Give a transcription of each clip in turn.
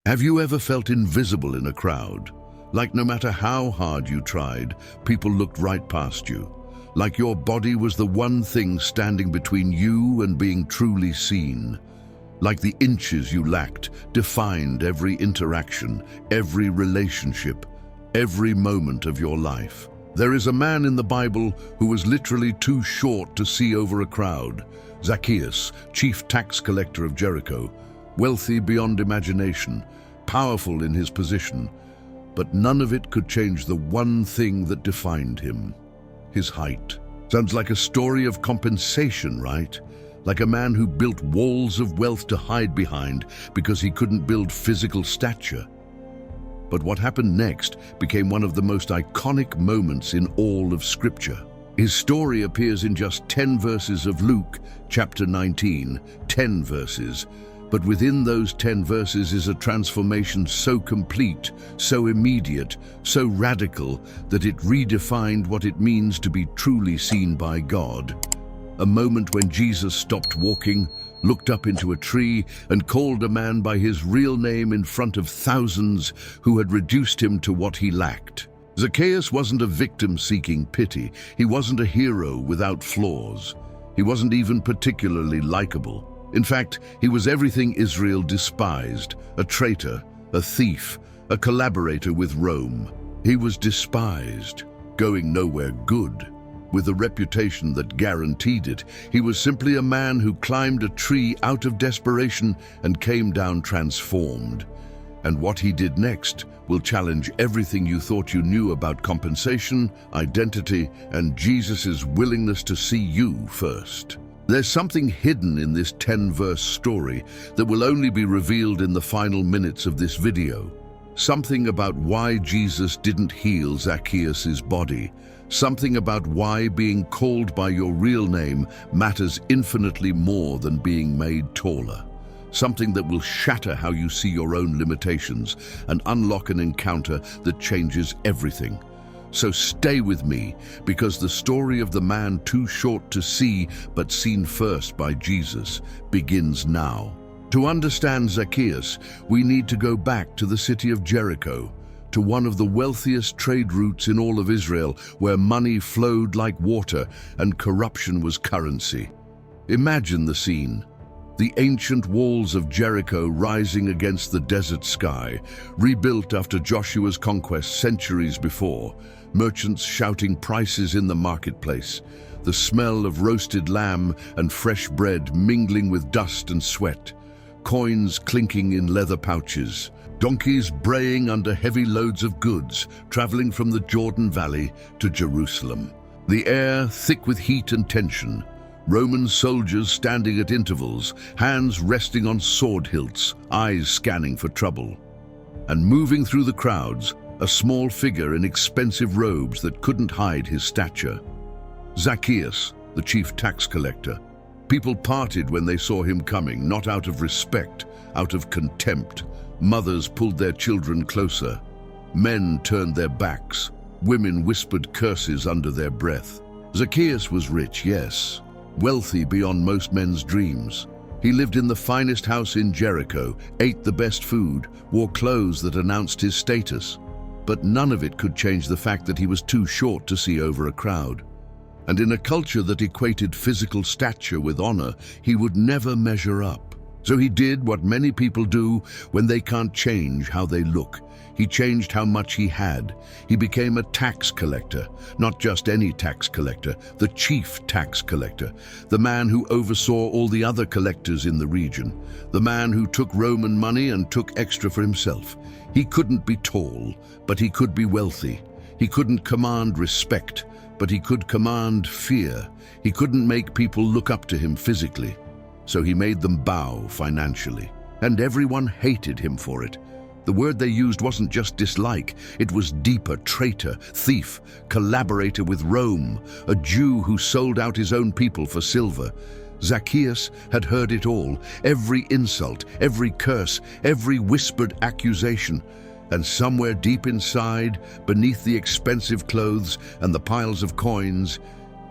Have you ever felt invisible in a crowd? Like no matter how hard you tried, people looked right past you. Like your body was the one thing standing between you and being truly seen. Like the inches you lacked defined every interaction, every relationship, every moment of your life. There is a man in the Bible who was literally too short to see over a crowd. Zacchaeus, chief tax collector of Jericho, wealthy beyond imagination, powerful in his position, but none of it could change the one thing that defined him: his height. Sounds like a story of compensation, right? Like a man who built walls of wealth to hide behind because he couldn't build physical stature. But what happened next became one of the most iconic moments in all of Scripture. His story appears in just 10 verses of Luke, chapter 19, 10 verses. But within those 10 verses is a transformation so complete, so immediate, so radical that it redefined what it means to be truly seen by God. A moment when Jesus stopped walking, looked up into a tree, and called a man by his real name in front of thousands who had reduced him to what he lacked. Zacchaeus wasn't a victim seeking pity. He wasn't a hero without flaws. He wasn't even particularly likable. In fact, he was everything Israel despised: a traitor, a thief, a collaborator with Rome. He was despised, going nowhere good, with a reputation that guaranteed it. He was simply a man who climbed a tree out of desperation and came down transformed. And what he did next will challenge everything you thought you knew about compensation, identity, and Jesus' willingness to see you first. There's something hidden in this 10-verse story that will only be revealed in the final minutes of this video. Something about why Jesus didn't heal Zacchaeus' body. Something about why being called by your real name matters infinitely more than being made taller. Something that will shatter how you see your own limitations and unlock an encounter that changes everything. So stay with me, because the story of the man too short to see but seen first by Jesus begins now. To understand Zacchaeus, we need to go back to the city of Jericho, to one of the wealthiest trade routes in all of Israel, where money flowed like water and corruption was currency. Imagine the scene. The ancient walls of Jericho rising against the desert sky, rebuilt after Joshua's conquest centuries before, merchants shouting prices in the marketplace, the smell of roasted lamb and fresh bread mingling with dust and sweat, coins clinking in leather pouches, donkeys braying under heavy loads of goods traveling from the Jordan Valley to Jerusalem. The air thick with heat and tension, Roman soldiers standing at intervals, hands resting on sword hilts, eyes scanning for trouble. And moving through the crowds, a small figure in expensive robes that couldn't hide his stature. Zacchaeus, the chief tax collector. People parted when they saw him coming, not out of respect, out of contempt. Mothers pulled their children closer. Men turned their backs. Women whispered curses under their breath. Zacchaeus was rich, yes, wealthy beyond most men's dreams. He lived in the finest house in Jericho, ate the best food, wore clothes that announced his status. But none of it could change the fact that he was too short to see over a crowd. And in a culture that equated physical stature with honor, he would never measure up. So he did what many people do when they can't change how they look. He changed how much he had. He became a tax collector, not just any tax collector, the chief tax collector, the man who oversaw all the other collectors in the region, the man who took Roman money and took extra for himself. He couldn't be tall, but he could be wealthy. He couldn't command respect, but he could command fear. He couldn't make people look up to him physically, so he made them bow financially. And everyone hated him for it. The word they used wasn't just dislike, it was deeper: traitor, thief, collaborator with Rome, a Jew who sold out his own people for silver. Zacchaeus had heard it all, every insult, every curse, every whispered accusation. And somewhere deep inside, beneath the expensive clothes and the piles of coins,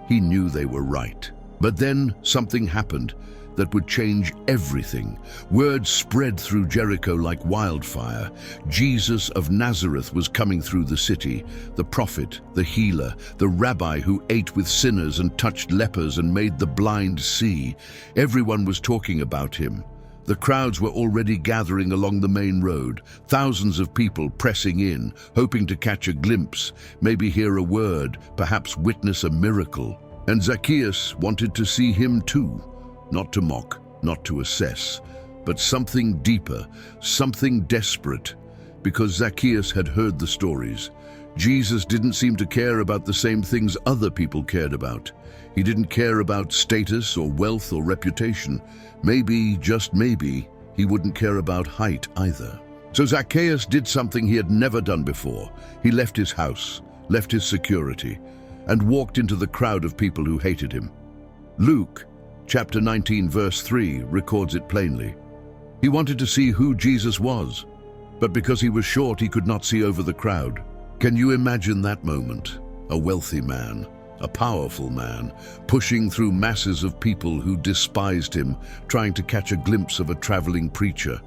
he knew they were right. But then something happened. that would change everything. Word spread through Jericho like wildfire. Jesus of Nazareth was coming through the city, the prophet, the healer, the rabbi who ate with sinners and touched lepers and made the blind see. Everyone was talking about him. The crowds were already gathering along the main road, thousands of people pressing in, hoping to catch a glimpse, maybe hear a word, perhaps witness a miracle. And Zacchaeus wanted to see him too, not to mock, not to assess, but something deeper, something desperate, because Zacchaeus had heard the stories. Jesus didn't seem to care about the same things other people cared about. He didn't care about status or wealth or reputation. Maybe, just maybe, he wouldn't care about height either. So Zacchaeus did something he had never done before. He left his house, left his security, and walked into the crowd of people who hated him. Luke, chapter 19, verse 3, records it plainly. He wanted to see who Jesus was, but because he was short, he could not see over the crowd. Can you imagine that moment? A wealthy man, a powerful man, pushing through masses of people who despised him, trying to catch a glimpse of a traveling preacher.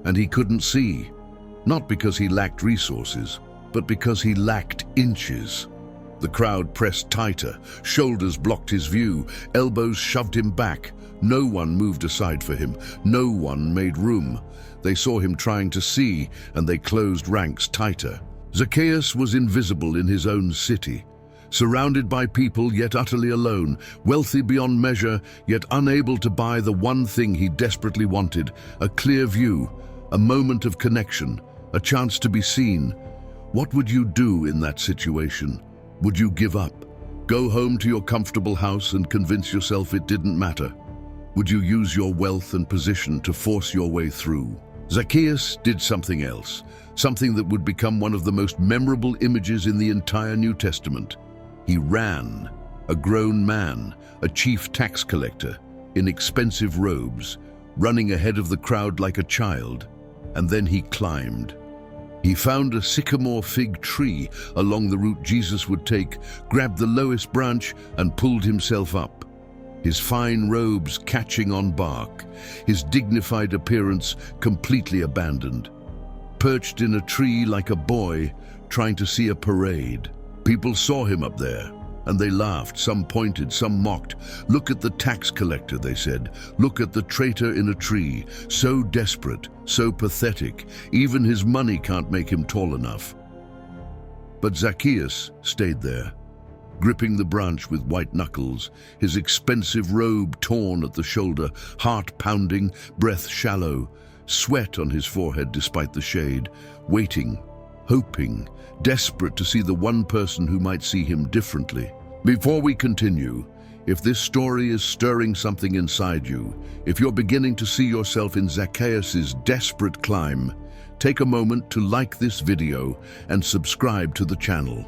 And he couldn't see, not because he lacked resources, but because he lacked inches. The crowd pressed tighter, shoulders blocked his view, elbows shoved him back. No one moved aside for him, no one made room. They saw him trying to see, and they closed ranks tighter. Zacchaeus was invisible in his own city, surrounded by people yet utterly alone, wealthy beyond measure yet unable to buy the one thing he desperately wanted, a clear view, a moment of connection, a chance to be seen. What would you do in that situation? Would you give up? Go home to your comfortable house and convince yourself it didn't matter? Would you use your wealth and position to force your way through? Zacchaeus did something else, something that would become one of the most memorable images in the entire New Testament. He ran, a grown man, a chief tax collector, in expensive robes, running ahead of the crowd like a child, and then he climbed. He found a sycamore fig tree along the route Jesus would take, grabbed the lowest branch and pulled himself up, his fine robes catching on bark, his dignified appearance completely abandoned. Perched in a tree like a boy, trying to see a parade. People saw him up there, and they laughed, some pointed, some mocked. Look at the tax collector, they said. Look at the traitor in a tree, so desperate, so pathetic, even his money can't make him tall enough. But Zacchaeus stayed there, gripping the branch with white knuckles, his expensive robe torn at the shoulder, heart pounding, breath shallow, sweat on his forehead despite the shade, waiting, hoping, desperate to see the one person who might see him differently. Before we continue, if this story is stirring something inside you, if you're beginning to see yourself in Zacchaeus' desperate climb, take a moment to like this video and subscribe to the channel.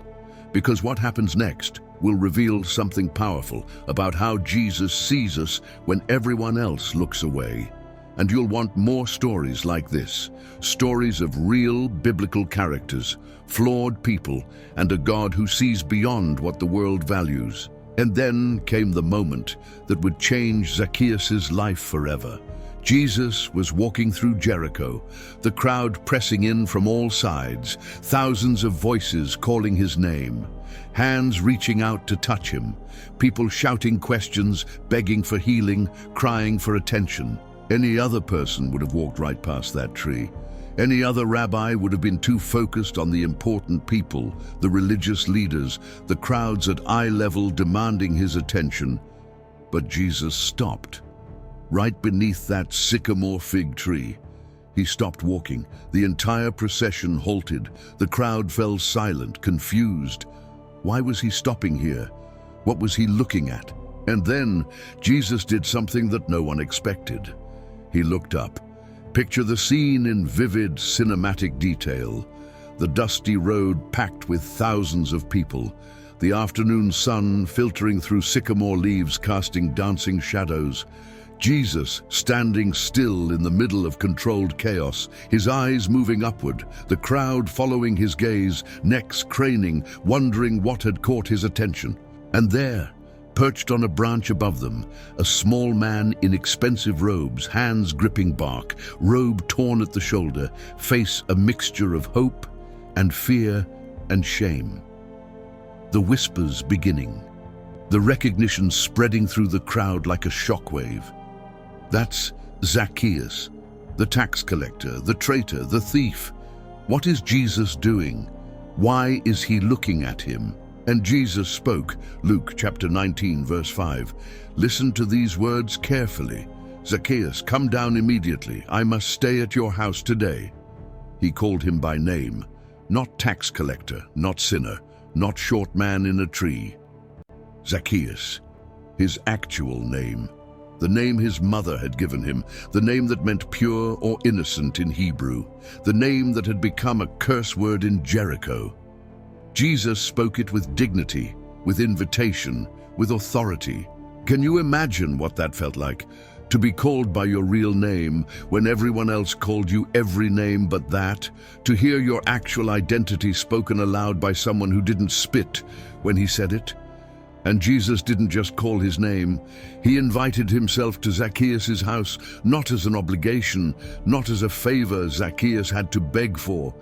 Because what happens next will reveal something powerful about how Jesus sees us when everyone else looks away. And you'll want more stories like this, stories of real biblical characters, flawed people, and a God who sees beyond what the world values. And then came the moment that would change Zacchaeus' life forever. Jesus was walking through Jericho, the crowd pressing in from all sides, thousands of voices calling his name, hands reaching out to touch him, people shouting questions, begging for healing, crying for attention. Any other person would have walked right past that tree. Any other rabbi would have been too focused on the important people, the religious leaders, the crowds at eye level demanding his attention. But Jesus stopped. Right beneath that sycamore fig tree. He stopped walking. The entire procession halted. The crowd fell silent, confused. Why was he stopping here? What was he looking at? And then Jesus did something that no one expected. He looked up. Picture the scene in vivid cinematic detail. The dusty road packed with thousands of people. The afternoon sun filtering through sycamore leaves casting dancing shadows. Jesus standing still in the middle of controlled chaos, his eyes moving upward, the crowd following his gaze, necks craning, wondering what had caught his attention. And there, Perched on a branch above them, a small man in expensive robes, hands gripping bark, robe torn at the shoulder, face a mixture of hope and fear and shame. The whispers beginning, the recognition spreading through the crowd like a shockwave. That's Zacchaeus, the tax collector, the traitor, the thief. What is Jesus doing? Why is he looking at him? And Jesus spoke, Luke chapter 19, verse 5. Listen to these words carefully. Zacchaeus, come down immediately. I must stay at your house today. He called him by name, not tax collector, not sinner, not short man in a tree. Zacchaeus, his actual name, the name his mother had given him, the name that meant pure or innocent in Hebrew, the name that had become a curse word in Jericho. Jesus spoke it with dignity, with invitation, with authority. Can you imagine what that felt like? To be called by your real name when everyone else called you every name but that? To hear your actual identity spoken aloud by someone who didn't spit when he said it? And Jesus didn't just call his name. He invited himself to Zacchaeus' house, not as an obligation, not as a favor Zacchaeus had to beg for.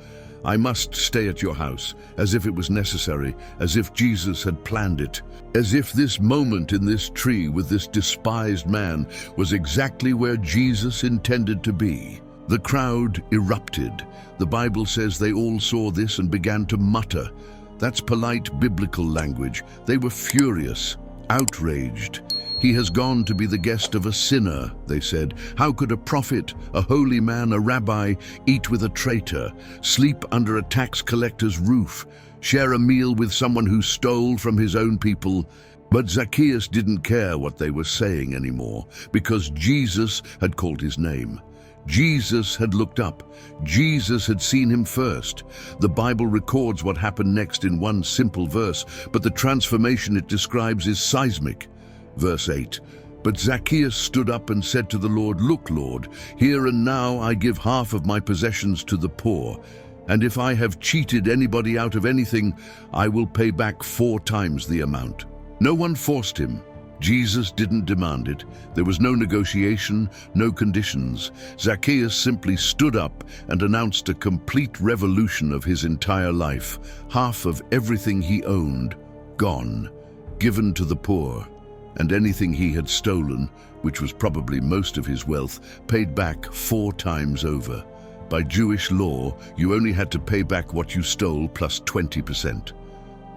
I must stay at your house, as if it was necessary, as if Jesus had planned it, as if this moment in this tree with this despised man was exactly where Jesus intended to be. The crowd erupted. The Bible says they all saw this and began to mutter. That's polite biblical language. They were furious, outraged. He has gone to be the guest of a sinner, they said. How could a prophet, a holy man, a rabbi, eat with a traitor, sleep under a tax collector's roof, share a meal with someone who stole from his own people? But Zacchaeus didn't care what they were saying anymore, because Jesus had called his name. Jesus had looked up. Jesus had seen him first. The Bible records what happened next in one simple verse, but the transformation it describes is seismic. Verse 8, but Zacchaeus stood up and said to the Lord, Look, Lord, here and now I give half of my possessions to the poor, and if I have cheated anybody out of anything, I will pay back 4 times the amount. No one forced him. Jesus didn't demand it. There was no negotiation, no conditions. Zacchaeus simply stood up and announced a complete revolution of his entire life. Half of everything he owned, gone, given to the poor. And anything he had stolen, which was probably most of his wealth, paid back 4 times over. By Jewish law, you only had to pay back what you stole plus 20%.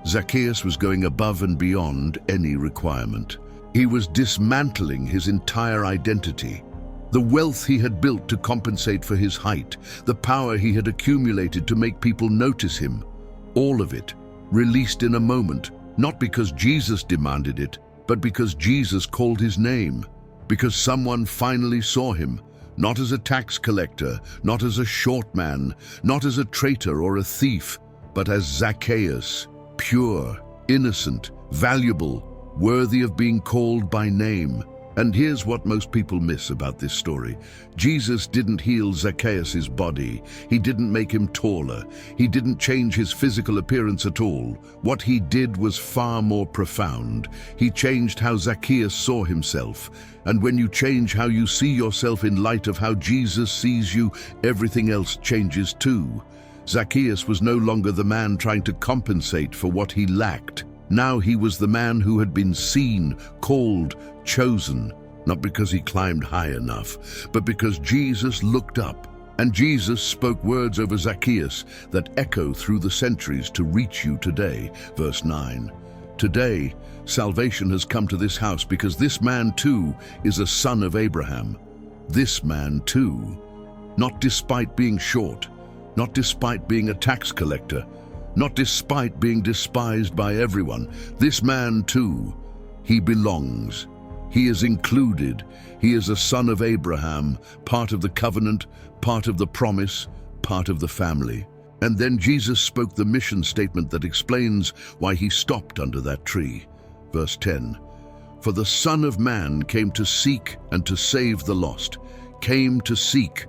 Zacchaeus was going above and beyond any requirement. He was dismantling his entire identity. The wealth he had built to compensate for his height, the power he had accumulated to make people notice him, all of it released in a moment, not because Jesus demanded it, but because Jesus called his name, because someone finally saw him, not as a tax collector, not as a short man, not as a traitor or a thief, but as Zacchaeus, pure, innocent, valuable, worthy of being called by name. And here's what most people miss about this story. Jesus didn't heal Zacchaeus' body. He didn't make him taller. He didn't change his physical appearance at all. What he did was far more profound. He changed how Zacchaeus saw himself. And when you change how you see yourself in light of how Jesus sees you, everything else changes too. Zacchaeus was no longer the man trying to compensate for what he lacked. Now he was the man who had been seen, called, chosen, not because he climbed high enough, but because Jesus looked up. And Jesus spoke words over Zacchaeus that echo through the centuries to reach you today. Verse 9. Today, salvation has come to this house because this man too is a son of Abraham. This man too. Not despite being short, not despite being a tax collector, not despite being despised by everyone. This man too, he belongs. He is included. He is a son of Abraham, part of the covenant, part of the promise, part of the family. And then Jesus spoke the mission statement that explains why he stopped under that tree. Verse 10, for the Son of Man came to seek and to save the lost. Came to seek,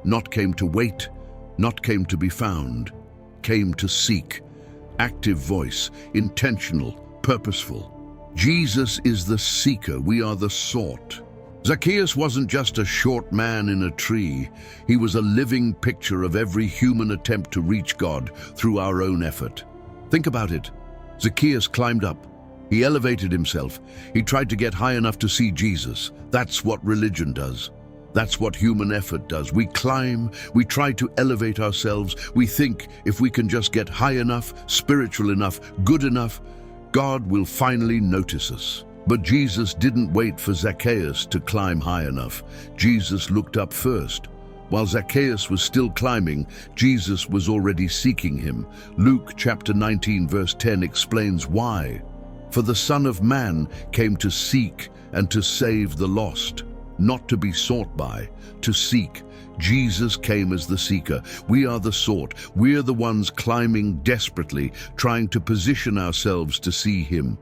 not came to wait, not came to be found. Came to seek. Active voice, intentional, purposeful. Jesus is the seeker, we are the sought. Zacchaeus wasn't just a short man in a tree. He was a living picture of every human attempt to reach God through our own effort. Think about it. Zacchaeus climbed up. He elevated himself. He tried to get high enough to see Jesus. That's what religion does. That's what human effort does. We climb, we try to elevate ourselves. We think if we can just get high enough, spiritual enough, good enough, God will finally notice us. But Jesus didn't wait for Zacchaeus to climb high enough. Jesus looked up first. While Zacchaeus was still climbing, Jesus was already seeking him. Luke chapter 19 verse 10 explains why. For the Son of Man came to seek and to save the lost, not to be sought by, to seek. Jesus came as the seeker. We are the sought. We're the ones climbing desperately, trying to position ourselves to see him.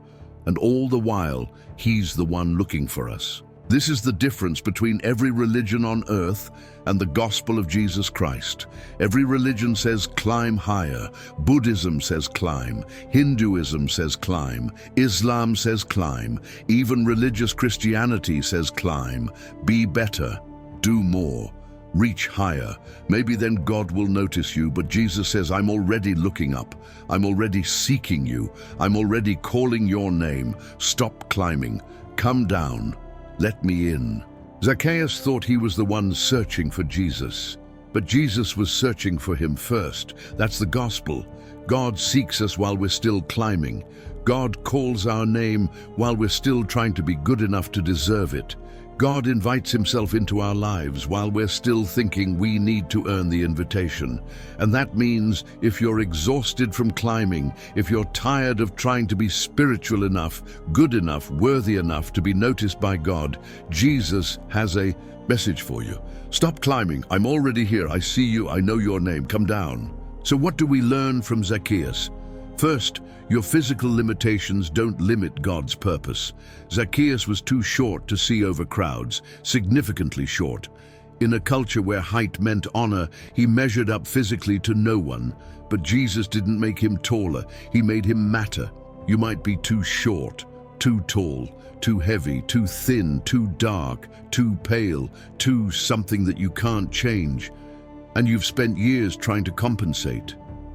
And all the while, he's the one looking for us. This is the difference between every religion on earth and the gospel of Jesus Christ. Every religion says climb higher. Buddhism says climb. Hinduism says climb. Islam says climb. Even religious Christianity says climb. Be better. Do more. Reach higher. Maybe then God will notice you, but Jesus says, I'm already looking up. I'm already seeking you. I'm already calling your name. Stop climbing. Come down. Let me in. Zacchaeus thought he was the one searching for Jesus, but Jesus was searching for him first. That's the gospel. God seeks us while we're still climbing. God calls our name while we're still trying to be good enough to deserve it. God invites himself into our lives while we're still thinking we need to earn the invitation. And that means if you're exhausted from climbing, if you're tired of trying to be spiritual enough, good enough, worthy enough to be noticed by God, Jesus has a message for you. Stop climbing. I'm already here. I see you. I know your name. Come down. So what do we learn from Zacchaeus? First, your physical limitations don't limit God's purpose. Zacchaeus was too short to see over crowds, significantly short. In a culture where height meant honor, he measured up physically to no one. But Jesus didn't make him taller, he made him matter. You might be too short, too tall, too heavy, too thin, too dark, too pale, too something that you can't change. And you've spent years trying to compensate,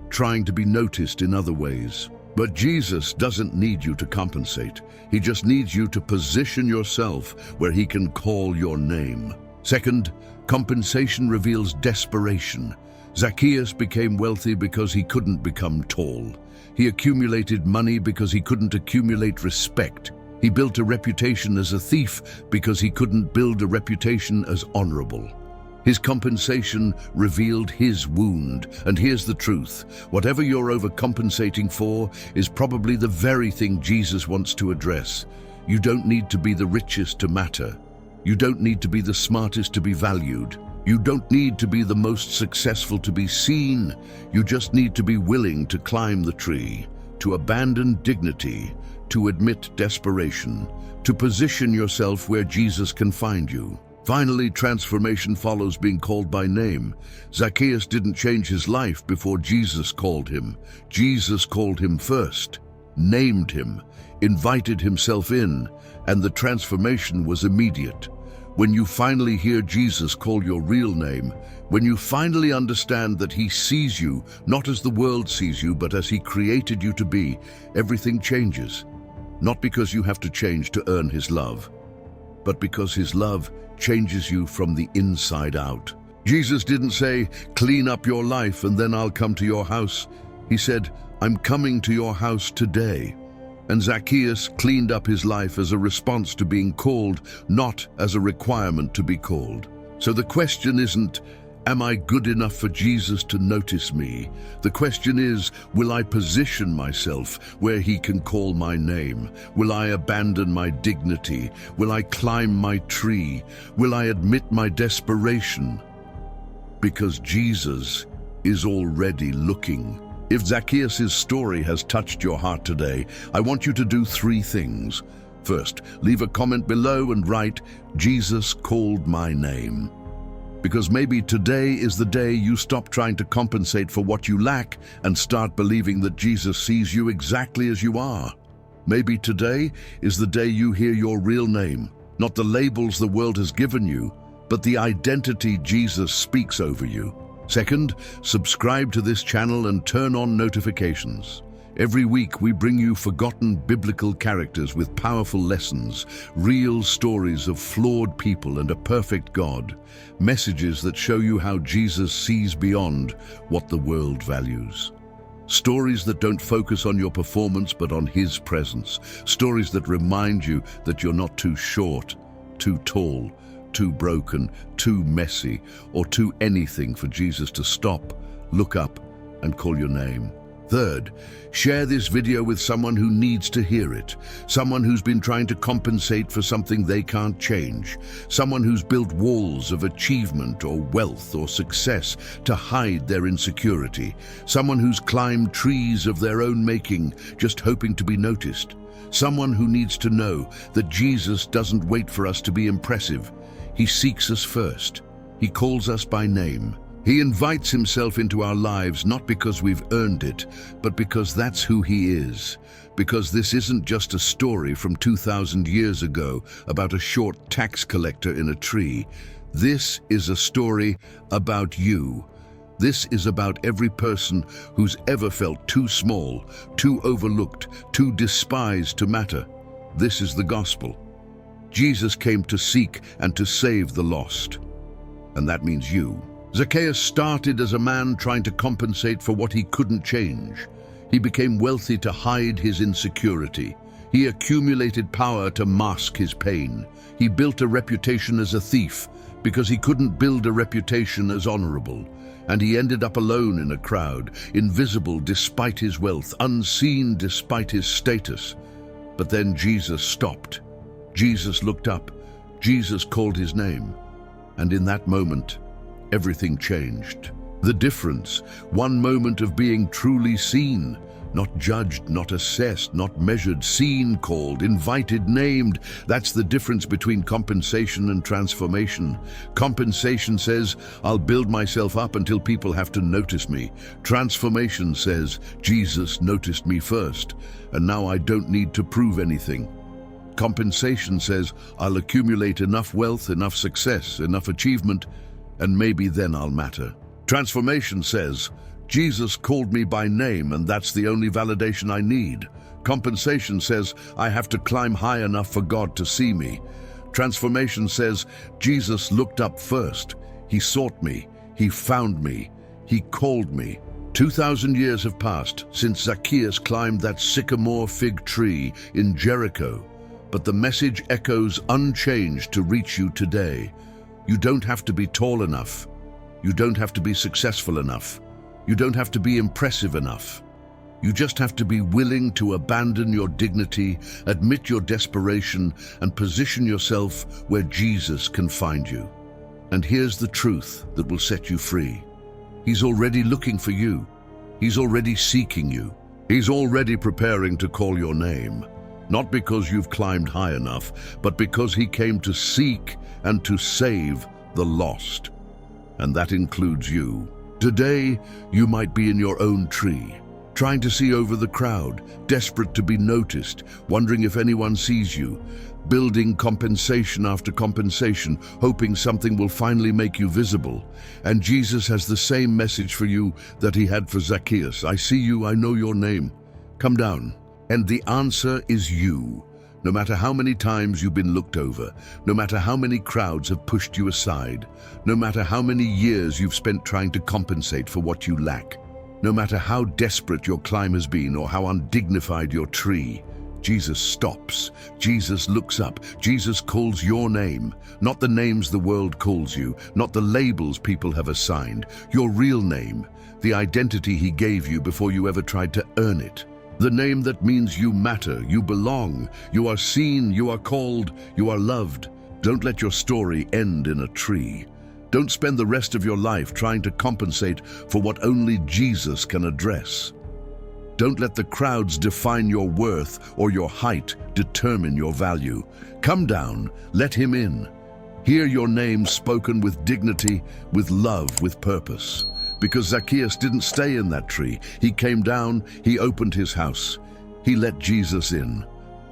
trying to be noticed in other ways. But Jesus doesn't need you to compensate. He just needs you to position yourself where he can call your name. Second, compensation reveals desperation. Zacchaeus became wealthy because he couldn't become tall. He accumulated money because he couldn't accumulate respect. He built a reputation as a thief because he couldn't build a reputation as honorable. His compensation revealed his wound. And here's the truth. Whatever you're overcompensating for is probably the very thing Jesus wants to address. You don't need to be the richest to matter. You don't need to be the smartest to be valued. You don't need to be the most successful to be seen. You just need to be willing to climb the tree, to abandon dignity, to admit desperation, to position yourself where Jesus can find you. Finally, transformation follows being called by name. Zacchaeus didn't change his life before Jesus called him. Jesus called him first, named him, invited himself in, and the transformation was immediate. When you finally hear Jesus call your real name, when you finally understand that he sees you, not as the world sees you, but as he created you to be, everything changes. Not because you have to change to earn his love, but because his love changes you from the inside out. Jesus didn't say, clean up your life and then I'll come to your house. He said, I'm coming to your house today. And Zacchaeus cleaned up his life as a response to being called, not as a requirement to be called. So the question isn't, am I good enough for Jesus to notice me? The question is, will I position myself where he can call my name? Will I abandon my dignity? Will I climb my tree? Will I admit my desperation? Because Jesus is already looking. If Zacchaeus' story has touched your heart today, I want you to do 3 things. First, leave a comment below and write, Jesus called my name. Because maybe today is the day you stop trying to compensate for what you lack and start believing that Jesus sees you exactly as you are. Maybe today is the day you hear your real name, not the labels the world has given you, but the identity Jesus speaks over you. Second, subscribe to this channel and turn on notifications. Every week we bring you forgotten biblical characters with powerful lessons, real stories of flawed people and a perfect God, messages that show you how Jesus sees beyond what the world values. Stories that don't focus on your performance but on His presence. Stories that remind you that you're not too short, too tall, too broken, too messy, or too anything for Jesus to stop, look up, and call your name. Third, share this video with someone who needs to hear it, someone who's been trying to compensate for something they can't change, someone who's built walls of achievement or wealth or success to hide their insecurity, someone who's climbed trees of their own making, just hoping to be noticed, someone who needs to know that Jesus doesn't wait for us to be impressive. He seeks us first. He calls us by name. He invites Himself into our lives not because we've earned it, but because that's who He is. Because this isn't just a story from 2,000 years ago about a short tax collector in a tree. This is a story about you. This is about every person who's ever felt too small, too overlooked, too despised to matter. This is the gospel. Jesus came to seek and to save the lost. And that means you. Zacchaeus started as a man trying to compensate for what he couldn't change. He became wealthy to hide his insecurity. He accumulated power to mask his pain. He built a reputation as a thief because he couldn't build a reputation as honorable. And he ended up alone in a crowd, invisible despite his wealth, unseen despite his status. But then Jesus stopped. Jesus looked up. Jesus called his name. And in that moment, everything changed. The difference, one moment of being truly seen, not judged, not assessed, not measured, seen, called, invited, named. That's the difference between compensation and transformation. Compensation says, I'll build myself up until people have to notice me. Transformation says, Jesus noticed me first, and now I don't need to prove anything. Compensation says, I'll accumulate enough wealth, enough success, enough achievement, and maybe then I'll matter. Transformation says, Jesus called me by name and that's the only validation I need. Compensation says, I have to climb high enough for God to see me. Transformation says, Jesus looked up first. He sought me. He found me. He called me. 2,000 years have passed since Zacchaeus climbed that sycamore fig tree in Jericho, but the message echoes unchanged to reach you today. You don't have to be tall enough. You don't have to be successful enough. You don't have to be impressive enough. You just have to be willing to abandon your dignity, admit your desperation, and position yourself where Jesus can find you. And here's the truth that will set you free. He's already looking for you. He's already seeking you. He's already preparing to call your name. Not because you've climbed high enough, but because He came to seek and to save the lost. And that includes you. Today, you might be in your own tree, trying to see over the crowd, desperate to be noticed, wondering if anyone sees you, building compensation after compensation, hoping something will finally make you visible. And Jesus has the same message for you that He had for Zacchaeus. I see you, I know your name. Come down. And the answer is you. No matter how many times you've been looked over, no matter how many crowds have pushed you aside, no matter how many years you've spent trying to compensate for what you lack, no matter how desperate your climb has been or how undignified your tree, Jesus stops. Jesus looks up. Jesus calls your name, not the names the world calls you, not the labels people have assigned, your real name, the identity He gave you before you ever tried to earn it. The name that means you matter, you belong, you are seen, you are called, you are loved. Don't let your story end in a tree. Don't spend the rest of your life trying to compensate for what only Jesus can address. Don't let the crowds define your worth or your height determine your value. Come down, let Him in. Hear your name spoken with dignity, with love, with purpose. Because Zacchaeus didn't stay in that tree. He came down, he opened his house. He let Jesus in.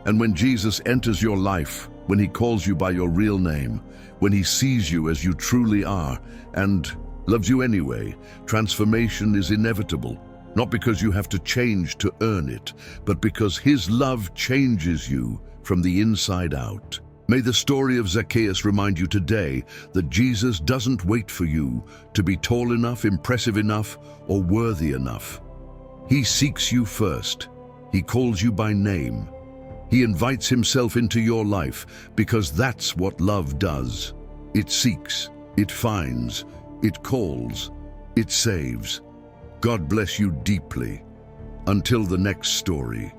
And when Jesus enters your life, when he calls you by your real name, when he sees you as you truly are and loves you anyway, transformation is inevitable. Not because you have to change to earn it, but because his love changes you from the inside out. May the story of Zacchaeus remind you today that Jesus doesn't wait for you to be tall enough, impressive enough, or worthy enough. He seeks you first. He calls you by name. He invites himself into your life because that's what love does. It seeks, it finds, it calls, it saves. God bless you deeply. Until the next story.